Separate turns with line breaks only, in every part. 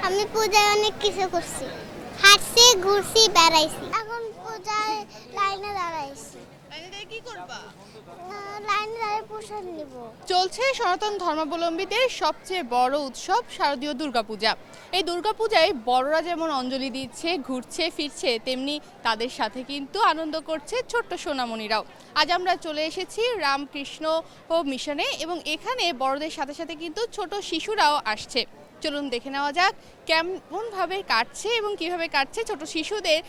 আমি পূজায় অনেক কিছু করছি, হাঁটছি, ঘুরছি, বেড়াইছি। এখন পূজায় লাইনে দাঁড়াইছি।
কি করবা?
লাইনে দাঁড়িয়ে প্রসাদ নিব।
চলছে সনাতন ধর্মাবলম্বীদের সবচেয়ে বড় উৎসব শারদীয় দুর্গাপূজা। এই দুর্গাপূজায় বড়রা যেমন অঞ্জলি দিচ্ছে, ঘুরছে ফিরছে, তেমনি তাদের সাথে কিন্তু আনন্দ করছে ছোট্ট সোনামণিরাও। আজ আমরা চলে এসেছি রামকৃষ্ণ মিশনে এবং এখানে বড়দের সাথে সাথে কিন্তু ছোট শিশুরাও আসছে। চলুন দেখে নেওয়া যাক কেমনভাবে কাটছে এবং কিভাবে কাটছে ছোট শিশুদের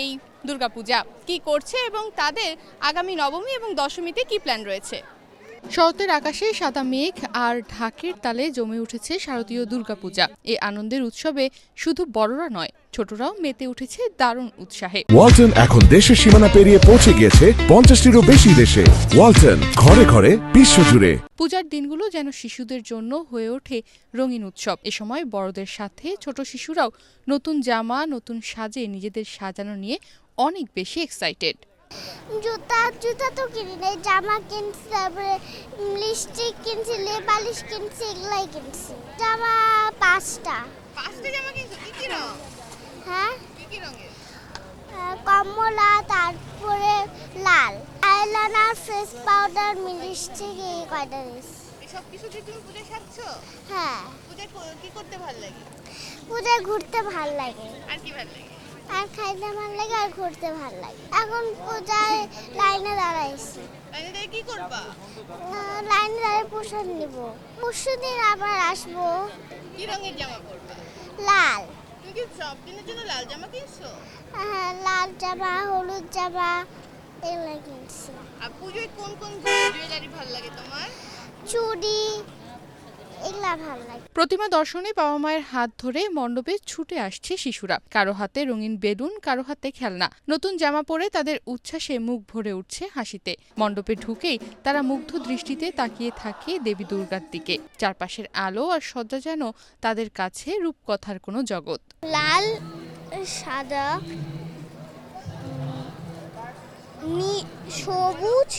এই দুর্গাপূজা, কি করছে এবং তাদের আগামী নবমী এবং দশমীতে কি প্ল্যান রয়েছে। শরতের আকাশে সাদা মেঘ আর ঢাকের তালে জমে উঠেছে শারদীয় দুর্গাপূজা। এই আনন্দের উৎসবে শুধু বড়রা নয়, ছোটরাও মেতে উঠেছে দারুণ উৎসাহে।
ওয়ালটন এখন দেশের সীমানা পেরিয়ে পৌঁছে গিয়েছে 50টিরও বেশি দেশে। ওয়ালটন, ঘরে ঘরে বিশ্বজুড়ে।
পূজার দিনগুলো যেন শিশুদের জন্য হয়ে ওঠে রঙিন উৎসব। এ সময় বড়দের সাথে ছোট শিশুরাও নতুন জামা, নতুন সাজে নিজেদের সাজানো নিয়ে অনেক বেশি এক্সাইটেড।
জুতা তো কিনি নাই, জামা কিনছি, তারপরে লিপস্টিক কিনছি, লেবালিশ কিনছি, এগুলাই কিনছি। জামা 5টা।
5টা জামা কিনছো? কি কি রং?
হ্যাঁ,
কি কি রঙের?
কমলা, তারপরে লাল, আইলাইনার, ফেস পাউডার, লিপস্টিক, এই কয়টা দিয়েছি।
এসব কিছু দিয়ে তুমি পূজায় সাজছো?
হ্যাঁ,
পূজায় কি করতে ভালো লাগে?
পূজায় ঘুরতে ভাল লাগে,
আর কি ভালো লাগে?
আর খাইতে ভাল লাগে, আর ঘুরতে ভাল লাগে। এখন পূজায় লাইনে দাঁড়াইছি।
লাইনে কি করবা?
লাইনে দাঁড়িয়ে প্রসাদ নিব। পরশুদিন আবার আসবো।
কি রঙের জামা পরবা?
লাল।
তুমি কি সব দিনের জন্য লাল জামা কিনছো?
হ্যাঁ, লাল জামা, হলুদ জামা, এগুলো কিনছি।
আর পূজায় কোন কোন জুয়েলারি ভালো লাগে তোমার?
চুড়ি, এগুলা ভালো লাগে।
প্রতিমা দর্শনে বাবা মায়ের হাত ধরে মণ্ডপে ছুটে আসছে শিশুরা। কারো হাতে রঙিন বেলুন, কারো হাতে খেলনা। নতুন জামা পরে তাদের উচ্ছ্বাসে মুখ ভরে উঠছে হাসিতে। মণ্ডপে ঢুকেই তারা মুগ্ধ দৃষ্টিতে তাকিয়ে থাকে দেবী দুর্গার দিকে। চারপাশের আলো আর সজ্জা যেন তাদের কাছে রূপকথার কোনো জগৎ।
লাল, সাদা, সবুজ,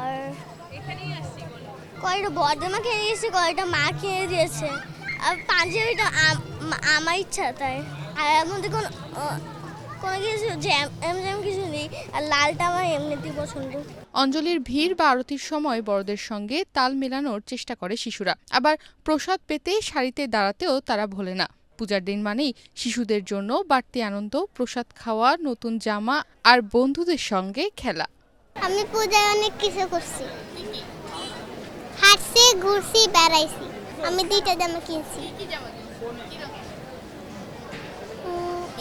আর কয়টা বর্দমা কিনে দিয়েছে, কয়টা মা কিনে দিয়েছে। আর পাঞ্জাবিটা আমার ইচ্ছা, তাই। আর এর মধ্যে কোনো কিছু জ্যাম কিছু নেই। আর লালটা আমার এমনিতেই পছন্দ।
অঞ্জলির ভিড় বা আরতির সময় বড়দের সঙ্গে তাল মেলানোর চেষ্টা করে শিশুরা। আবার প্রসাদ পেতে সারিতে দাঁড়াতেও তারা ভোলে না। পূজার দিন মানেই শিশুদের জন্য বাড়তি আনন্দ, প্রসাদ খাওয়া, নতুন জামা আর বন্ধুদের সঙ্গে খেলা।
আমি পূজায় অনেক কিছু করছি, হাঁটছি, ঘুরছি, বেড়াইছি। আমি 2টা জামা কিনছি।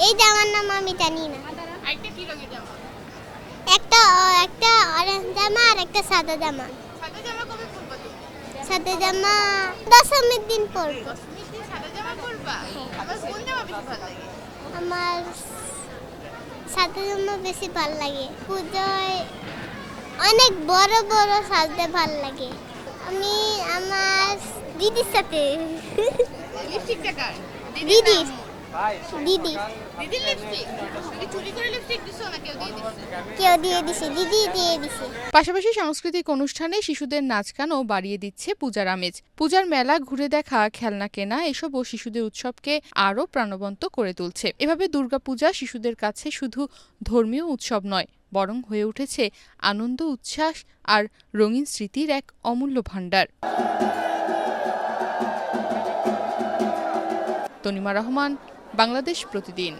এই জামার নাম আমি জানি না। একটা অরেঞ্জ জামা আর একটা সাদা জামা। সাদা জামা দশমীর দিন পরবো। আমার সাদা জামা বেশি ভালো লাগে। পুজোয় অনেক বড় বড় সাজতে ভালো লাগে। আমি আমার দিদির সাথে। দিদি কেউ দিয়ে দিছে, দিদি দিয়ে দিছে।
পাশাপাশি সাংস্কৃতিক অনুষ্ঠানে শিশুদের নাচ গানও বাড়িয়ে দিচ্ছে পূজার আমেজ। পূজার মেলা ঘুরে দেখা, খেলনা কেনা, এসবও শিশুদের উৎসবকে আরও প্রাণবন্ত করে তুলছে। এভাবে দুর্গাপূজা শিশুদের কাছে শুধু ধর্মীয় উৎসব নয়, বরং হয়ে উঠেছে আনন্দ, উচ্ছ্বাস আর রঙিন স্মৃতির এক অমূল্য ভাণ্ডার। তনিমা রহমান, বাংলাদেশ প্রতিদিন।